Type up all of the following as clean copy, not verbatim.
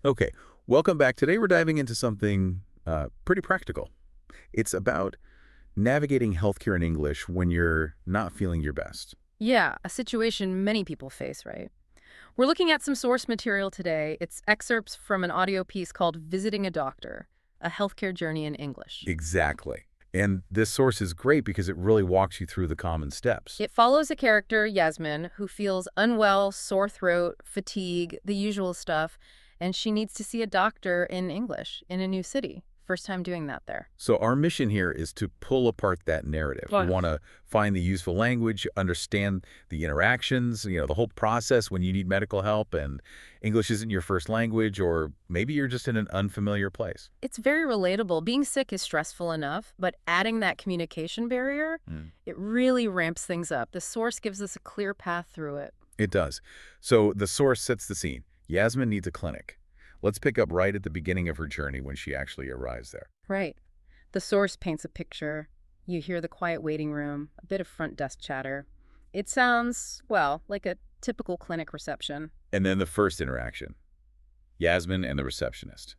Okay, welcome back. Today we're diving into something pretty practical. It's about navigating healthcare in English when you're not feeling your best. Yeah, a situation many people face, right? We're looking at some source material today. It's excerpts from an audio piece called Visiting a Doctor, a Healthcare Journey in English. Exactly. And this source is great because it really walks you through the common steps. It follows a character, Yasmin, who feels unwell, sore throat, fatigue, the usual stuff, and she needs to see a doctor in English in a new city. First time doing that there. So our mission here is to pull apart that narrative. We Right. want to find the useful language, understand the interactions, the whole process when you need medical help and English isn't your first language, or maybe you're just in an unfamiliar place. It's very relatable. Being sick is stressful enough, but adding that communication barrier, Mm. it really ramps things up. The source gives us a clear path through it. It does. So the source sets the scene. Yasmin needs a clinic. Let's pick up right at the beginning of her journey when she actually arrives there. Right. The source paints a picture. You hear the quiet waiting room, a bit of front desk chatter. It sounds, well, like a typical clinic reception. And then the first interaction, Yasmin and the receptionist.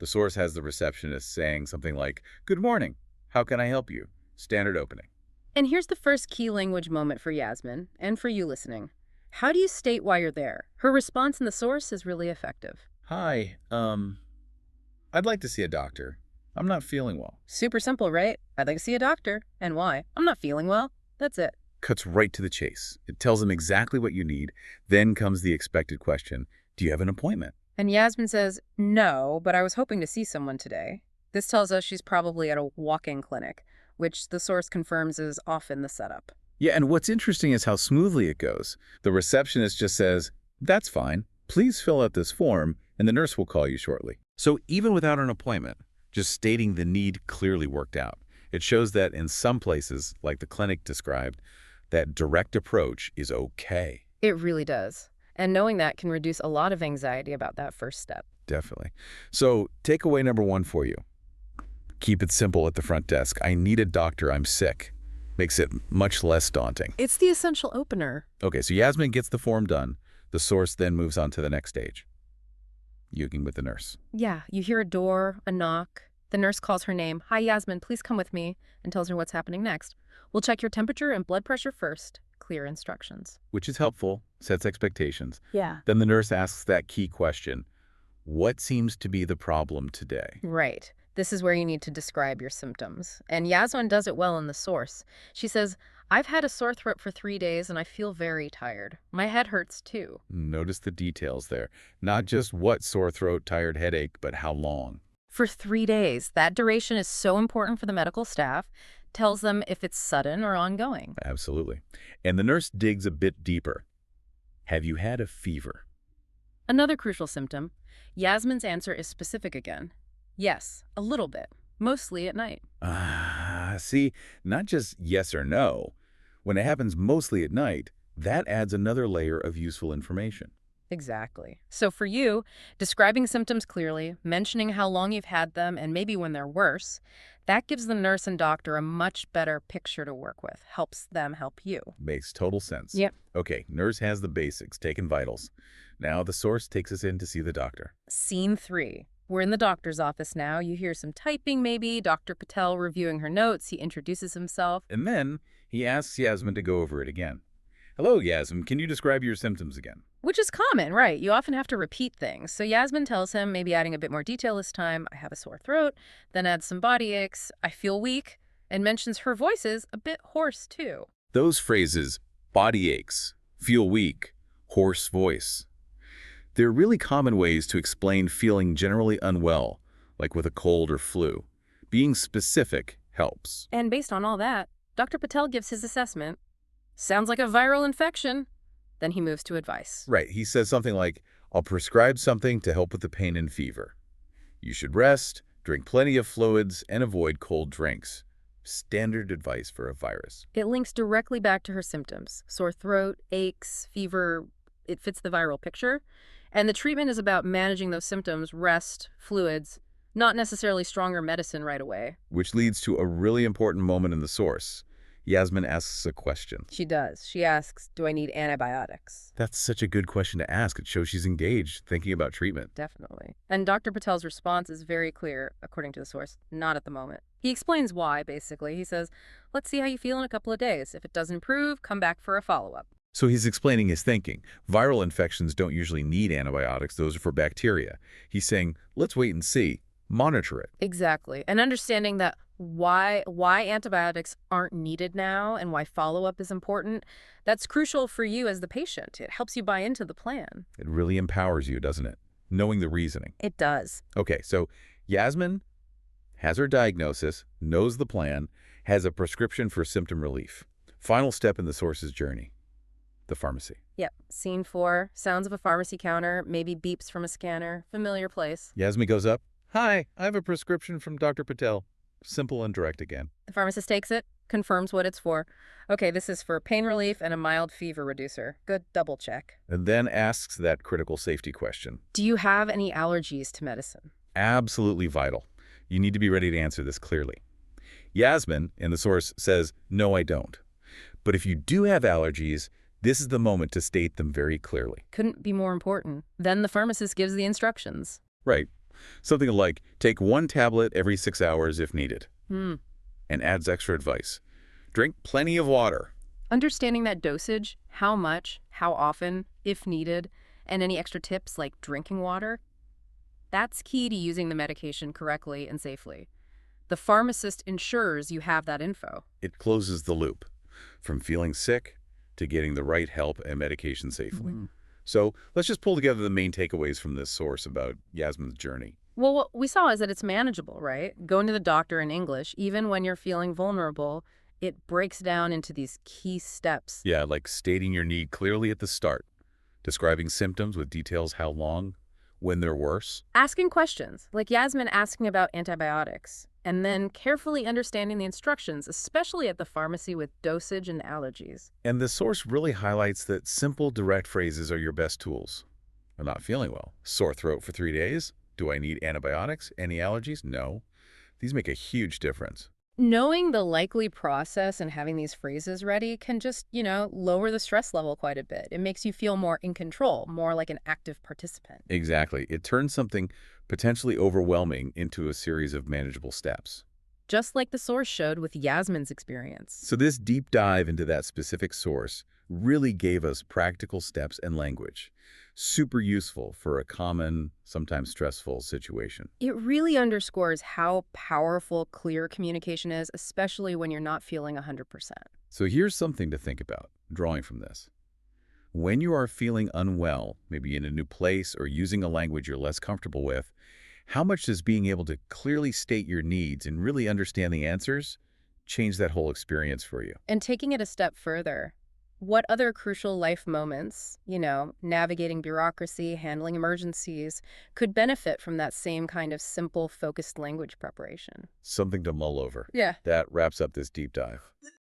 The source has the receptionist saying something like, "Good morning. How can I help you?" Standard opening. And here's the first key language moment for Yasmin, and for you listening. How do you state why you're there? Her response in the source is really effective. "Hi, I'd like to see a doctor. I'm not feeling well." Super simple, right? I'd like to see a doctor. And why? I'm not feeling well. That's it. Cuts right to the chase. It tells them exactly what you need. Then comes the expected question, "Do you have an appointment?" And Yasmin says, no, but I was hoping to see someone today. This tells us she's probably at a walk-in clinic, which the source confirms is often the setup. Yeah, and what's interesting is how smoothly it goes. The receptionist just says, "That's fine. Please fill out this form, and the nurse will call you shortly." So even without an appointment, just stating the need clearly worked out. It shows that in some places, like the clinic described, that direct approach is okay. It really does. And knowing that can reduce a lot of anxiety about that first step. Definitely. So takeaway number one for you. Keep it simple at the front desk. "I need a doctor. I'm sick." Makes it much less daunting. It's the essential opener. Okay, so Yasmin gets the form done. The source then moves on to the next stage. Euching with the nurse. Yeah, you hear a door, a knock. The nurse calls her name. Hi, Yasmin, please come with me, and tells her what's happening next. We'll check your temperature and blood pressure first. Clear instructions. Which is helpful, sets expectations. Yeah. Then the nurse asks that key question, "What seems to be the problem today?" Right. This is where you need to describe your symptoms. And Yasmin does it well in the source. She says, I've had a sore throat for 3 days and I feel very tired. My head hurts too. Notice the details there. Not just what sore throat, tired headache, but how long. For 3 days. That duration is so important for the medical staff. Tells them if it's sudden or ongoing. Absolutely. And the nurse digs a bit deeper. "Have you had a fever?" Another crucial symptom. Yasmin's answer is specific again. Yes, a little bit. Mostly at night. See, not just yes or no. When it happens mostly at night, that adds another layer of useful information. Exactly. So for you, describing symptoms clearly, mentioning how long you've had them and maybe when they're worse, that gives the nurse and doctor a much better picture to work with, helps them help you. Makes total sense. Yep. Okay, nurse has the basics, taken vitals. Now the source takes us in to see the doctor. Scene 3. We're in the doctor's office now. You hear some typing maybe, Dr. Patel reviewing her notes. He introduces himself. And then he asks Yasmin to go over it again. "Hello, Yasmin. Can you describe your symptoms again?" Which is common, right? You often have to repeat things. So Yasmin tells him, maybe adding a bit more detail this time, I have a sore throat, then adds some body aches, I feel weak, and mentions her voice is a bit hoarse too. Those phrases, body aches, feel weak, hoarse voice, they're really common ways to explain feeling generally unwell, like with a cold or flu. Being specific helps. And based on all that, Dr. Patel gives his assessment. Sounds like a viral infection. Then he moves to advice. Right, he says something like, "I'll prescribe something to help with the pain and fever. You should rest, drink plenty of fluids, and avoid cold drinks." Standard advice for a virus. It links directly back to her symptoms. Sore throat, aches, fever. It fits the viral picture. And the treatment is about managing those symptoms, rest, fluids, not necessarily stronger medicine right away. Which leads to a really important moment in the source. Yasmin asks a question. She does. She asks, do I need antibiotics? That's such a good question to ask. It shows she's engaged, thinking about treatment. Definitely. And Dr. Patel's response is very clear, according to the source, not at the moment. He explains why, basically. He says, let's see how you feel in a couple of days. If it doesn't improve, come back for a follow-up. So he's explaining his thinking. Viral infections don't usually need antibiotics. Those are for bacteria. He's saying, let's wait and see. Monitor it. Exactly. And understanding that why antibiotics aren't needed now and why follow-up is important, that's crucial for you as the patient. It helps you buy into the plan. It really empowers you, doesn't it? Knowing the reasoning. It does. Okay, so Yasmin has her diagnosis, knows the plan, has a prescription for symptom relief. Final step in the source's journey. The pharmacy. Yep. Scene 4. Sounds of a pharmacy counter, maybe beeps from a scanner. Familiar place. Yasmin goes up. Hi, I have a prescription from Dr. Patel. Simple and direct again. The pharmacist takes it, confirms what it's for. Okay, this is for pain relief and a mild fever reducer. Good double check. And then asks that critical safety question. Do you have any allergies to medicine? Absolutely vital. You need to be ready to answer this clearly. Yasmin, in the source, says, no, I don't. But if you do have allergies, this is the moment to state them very clearly. Couldn't be more important. Then the pharmacist gives the instructions. Right. Something like, take 1 tablet every 6 hours if needed. And adds extra advice. Drink plenty of water. Understanding that dosage, how much, how often, if needed, and any extra tips like drinking water, that's key to using the medication correctly and safely. The pharmacist ensures you have that info. It closes the loop, from feeling sick to getting the right help and medication safely. So let's just pull together the main takeaways from this source about Yasmin's journey. Well, what we saw is that it's manageable, right? Going to the doctor in English, even when you're feeling vulnerable, it breaks down into these key steps. Yeah, like stating your need clearly at the start, describing symptoms with details how long, when they're worse. Asking questions, like Yasmin asking about antibiotics, and then carefully understanding the instructions, especially at the pharmacy with dosage and allergies. And the source really highlights that simple, direct phrases are your best tools. I'm not feeling well. Sore throat for 3 days? Do I need antibiotics? Any allergies? No. These make a huge difference. Knowing the likely process and having these phrases ready can just, lower the stress level quite a bit. It makes you feel more in control, more like an active participant. Exactly. It turns something potentially overwhelming into a series of manageable steps. Just like the source showed with Yasmin's experience. So this deep dive into that specific source really gave us practical steps and language. Super useful for a common, sometimes stressful situation. It really underscores how powerful clear communication is, especially when you're not feeling 100%. So here's something to think about, drawing from this. When you are feeling unwell, maybe in a new place or using a language you're less comfortable with, how much does being able to clearly state your needs and really understand the answers change that whole experience for you? And taking it a step further, what other crucial life moments, navigating bureaucracy, handling emergencies, could benefit from that same kind of simple, focused language preparation? Something to mull over. Yeah. That wraps up this deep dive.